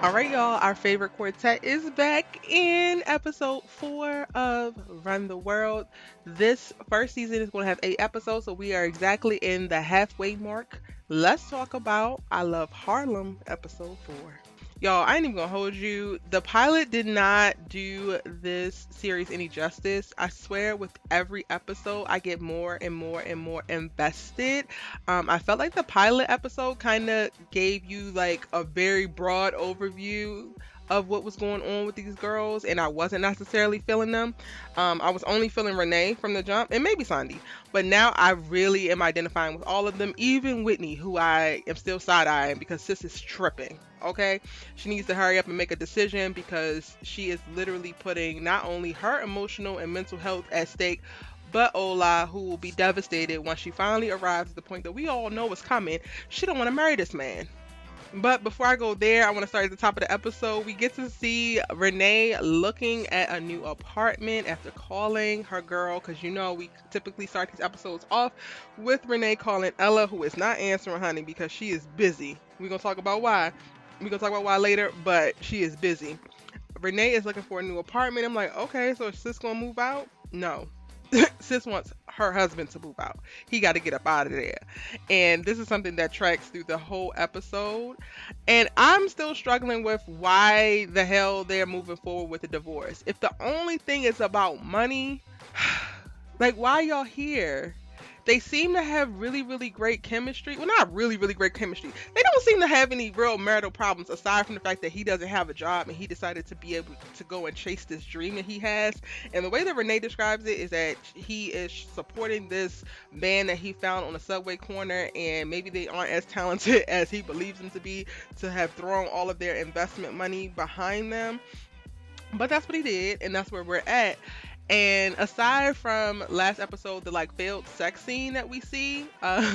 All right, y'all. Our favorite quartet is back in episode 4 of Run the World. This first season is going to have 8 episodes, so we are exactly in the halfway mark. Let's talk about I Love Harlem episode 4. Y'all, I ain't even gonna hold you. The pilot did not do this series any justice. I swear, with every episode, I get more and more and more invested. I felt like the pilot episode kind of gave you like a very broad overview of what was going on with these girls, and I wasn't necessarily feeling them. I was only feeling Renee from the jump, and maybe Sandy, but now I really am identifying with all of them, even Whitney, who I am still side eyeing because sis is tripping. Okay, she needs to hurry up and make a decision because she is literally putting not only her emotional and mental health at stake, but Ola, who will be devastated once she finally arrives at the point that we all know is coming. She don't want to marry this man. But before I go there, I want to start at the top of the episode. We get to see Renee looking at a new apartment after calling her girl, because you know we typically start these episodes off with Renee calling Ella, who is not answering, honey, because she is busy. We're gonna talk about why. We're gonna talk about why later, but she is busy. Renee is looking for a new apartment. I'm like, okay, so is sis gonna move out? No. Sis wants her husband to move out. He got to get up out of there. And this is something that tracks through the whole episode. And I'm still struggling with why the hell they're moving forward with the divorce. If the only thing is about money, like, why y'all here? They seem to have really, really great chemistry. Well, not really, really great chemistry. They don't seem to have any real marital problems aside from the fact that he doesn't have a job and he decided to be able to go and chase this dream that he has. And the way that Renee describes it is that he is supporting this band that he found on a subway corner, and maybe they aren't as talented as he believes them to be, to have thrown all of their investment money behind them. But that's what he did, and that's where we're at. And aside from last episode, the like failed sex scene that we see,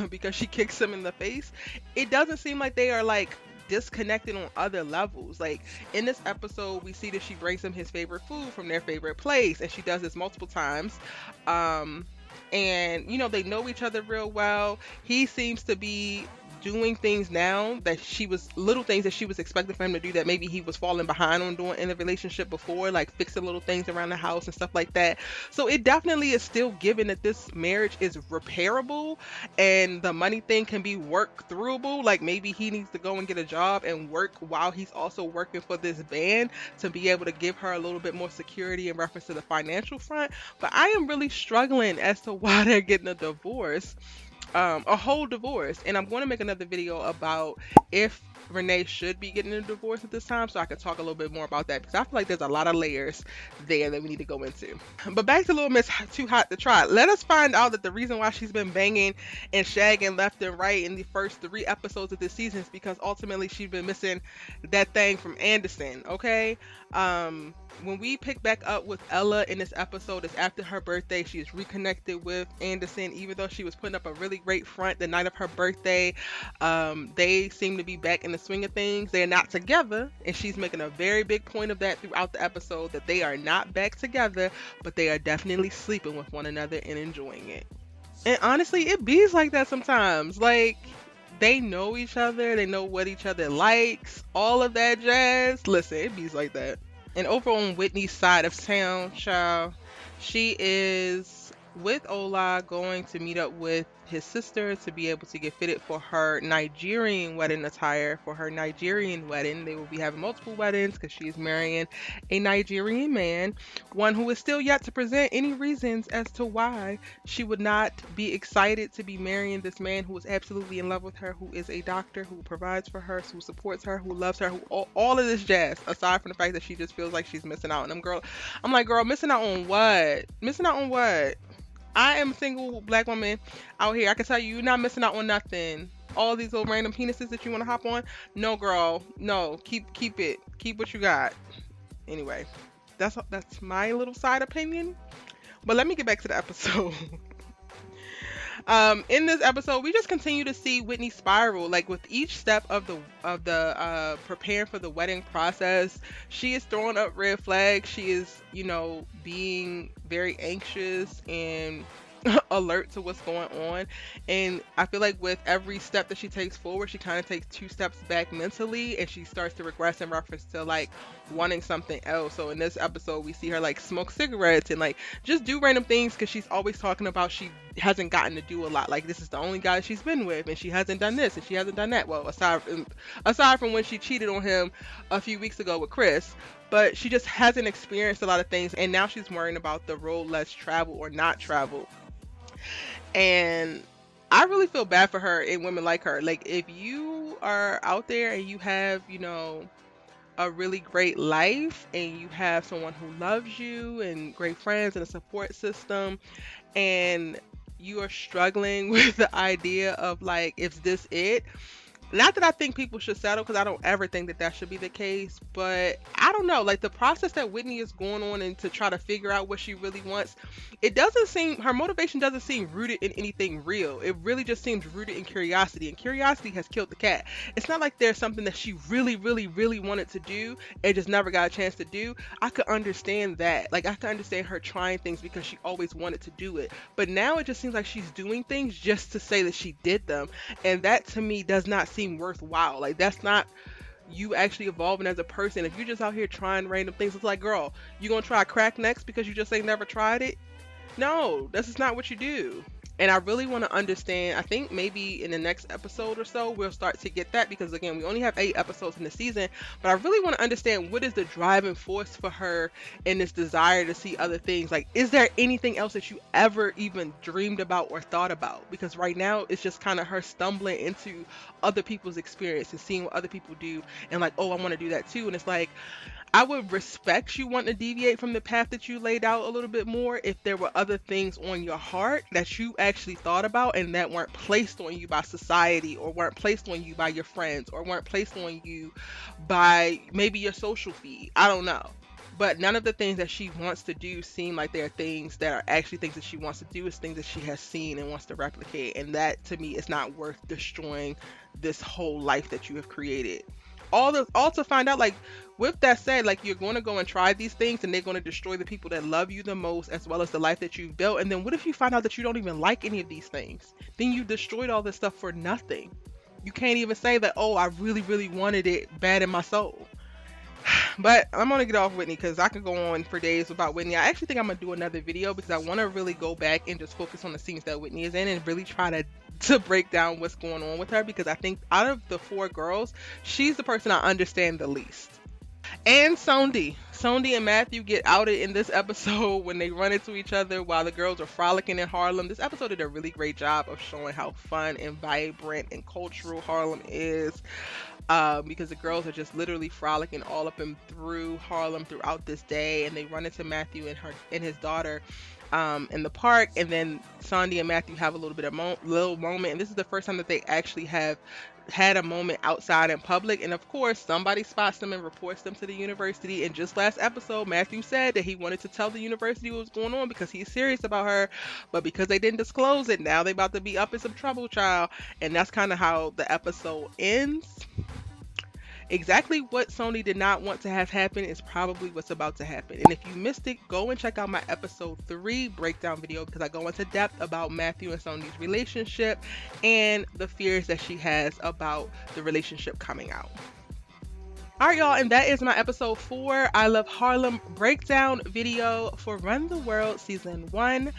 because she kicks him in the face, it doesn't seem like they are like disconnected on other levels. Like in this episode, we see that she brings him his favorite food from their favorite place, and she does this multiple times. Um, and you know they know each other real well. He seems to be doing things now that she was little things that she was expecting for him to do that maybe he was falling behind on doing in the relationship before, like fixing little things around the house and stuff like that. So it definitely is still given that this marriage is repairable and the money thing can be worked throughable. Like maybe he needs to go and get a job and work while he's also working for this band to be able to give her a little bit more security in reference to the financial front. But I am really struggling as to why they're getting a divorce, a whole divorce. And I'm going to make another video about if Renee should be getting a divorce at this time, so I can talk a little bit more about that because I feel like there's a lot of layers there that we need to go into. But back to Little Miss Too Hot to Try. Let us find out that the reason why she's been banging and shagging left and right in the first 3 episodes of this season is because ultimately she's been missing that thing from Anderson. Okay. When we pick back up with Ella in this episode, it's after her birthday. She is reconnected with Anderson, even though she was putting up a really great front the night of her birthday. They seem to be back in the swing of things. They're not together, and she's making a very big point of that throughout the episode, that they are not back together, but they are definitely sleeping with one another and enjoying it. And honestly, it bees like that sometimes. Like, they know each other, they know what each other likes, all of that jazz. Listen, it bees like that. And over on Whitney's side of town, child, she is with Ola going to meet up with his sister to be able to get fitted for her Nigerian wedding attire for her Nigerian wedding. They will be having multiple weddings because she is marrying a Nigerian man, one who is still yet to present any reasons as to why she would not be excited to be marrying this man who is absolutely in love with her, who is a doctor, who provides for her, who supports her, who loves her, who all of this jazz, aside from the fact that she just feels like she's missing out. And I'm like, girl, missing out on what? Missing out on what? I am a single black woman out here. I can tell you, you're not missing out on nothing. All these little random penises that you want to hop on, no, girl, no. Keep it. Keep what you got. Anyway, that's my little side opinion. But let me get back to the episode. In this episode, we just continue to see Whitney spiral. Like with each step of the preparing for the wedding process, she is throwing up red flags. She is, being very anxious and alert to what's going on. And I feel like with every step that she takes forward, she kind of takes two steps back mentally and she starts to regress in reference to like wanting something else. So in this episode, we see her like smoke cigarettes and like just do random things because she's always talking about she hasn't gotten to do a lot. Like this is the only guy she's been with and she hasn't done this and she hasn't done that. Well, aside from when she cheated on him a few weeks ago with Chris, but she just hasn't experienced a lot of things and now she's worrying about the road less traveled or not traveled. And I really feel bad for her and women like her. Like if you are out there and you have, a really great life and you have someone who loves you and great friends and a support system and you are struggling with the idea of like, is this it? Not that I think people should settle because I don't ever think that that should be the case, but I don't know. Like the process that Whitney is going on and to try to figure out what she really wants, it doesn't seem her motivation doesn't seem rooted in anything real. It really just seems rooted in curiosity, and curiosity has killed the cat. It's not like there's something that she really, really, really wanted to do and just never got a chance to do. I could understand that. Like I could understand her trying things because she always wanted to do it, but now it just seems like she's doing things just to say that she did them, and that to me does not seem worthwhile. Like that's not you actually evolving as a person. If you're just out here trying random things, it's like, girl, you gonna try crack next because you just ain't never tried it? No, this is not what you do. And I really want to understand. I think maybe in the next episode or so, we'll start to get that because, again, we only have 8 episodes in the season. But I really want to understand what is the driving force for her in this desire to see other things. Like, is there anything else that you ever even dreamed about or thought about? Because right now, it's just kind of her stumbling into other people's experience and seeing what other people do and, like, oh, I want to do that too. And it's like, I would respect you wanting to deviate from the path that you laid out a little bit more if there were other things on your heart that you actually thought about and that weren't placed on you by society or weren't placed on you by your friends or weren't placed on you by maybe your social feed. I don't know. But none of the things that she wants to do seem like they're things that are actually things that she wants to do. It's things that she has seen and wants to replicate. And that to me is not worth destroying this whole life that you have created. All to find out, like, with that said, like, you're going to go and try these things and they're going to destroy the people that love you the most as well as the life that you've built. And then what if you find out that you don't even like any of these things? Then you destroyed all this stuff for nothing. You can't even say that, oh, I really, really wanted it bad in my soul. But I'm gonna get off Whitney because I could go on for days about Whitney. I actually think I'm gonna do another video because I want to really go back and just focus on the scenes that Whitney is in and really try to break down what's going on with her, because I think out of the 4 girls, she's the person I understand the least. And Sondi and Matthew get outed in this episode when they run into each other while the girls are frolicking in Harlem. This episode did a really great job of showing how fun and vibrant and cultural Harlem is. Because the girls are just literally frolicking all up and through Harlem throughout this day, and they run into Matthew and his daughter in the park, and then Sondi and Matthew have a little bit of little moment, and this is the first time that they actually have had a moment outside in public. And of course somebody spots them and reports them to the university, and just last episode Matthew said that he wanted to tell the university what was going on because he's serious about her, but because they didn't disclose it, now they about to be up in some trouble, child. And that's kind of how the episode ends. Exactly what Sony did not want to have happen is probably what's about to happen. And if you missed it, go and check out my episode 3 breakdown video because I go into depth about Matthew and Sony's relationship and the fears that she has about the relationship coming out. Alright, y'all, and that is my episode 4 I Love Harlem breakdown video for Run the World Season 1.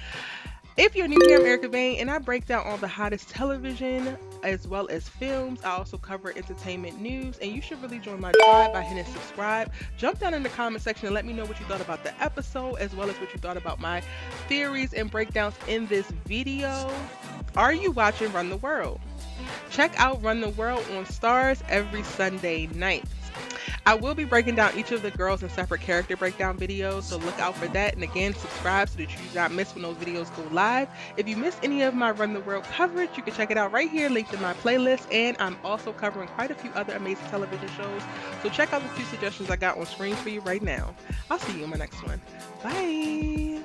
If you're new here, I'm Erika and I break down all the hottest television as well as films. I also cover entertainment news, and you should really join my tribe by hitting subscribe. Jump down in the comment section and let me know what you thought about the episode as well as what you thought about my theories and breakdowns in this video. Are you watching Run the World? Check out Run the World on STARZ every Sunday night. I will be breaking down each of the girls in separate character breakdown videos, so look out for that. And again, subscribe so that you do not miss when those videos go live. If you missed any of my Run the World coverage, you can check it out right here, linked in my playlist. And I'm also covering quite a few other amazing television shows, so check out the 2 suggestions I got on screen for you right now. I'll see you in my next one. Bye!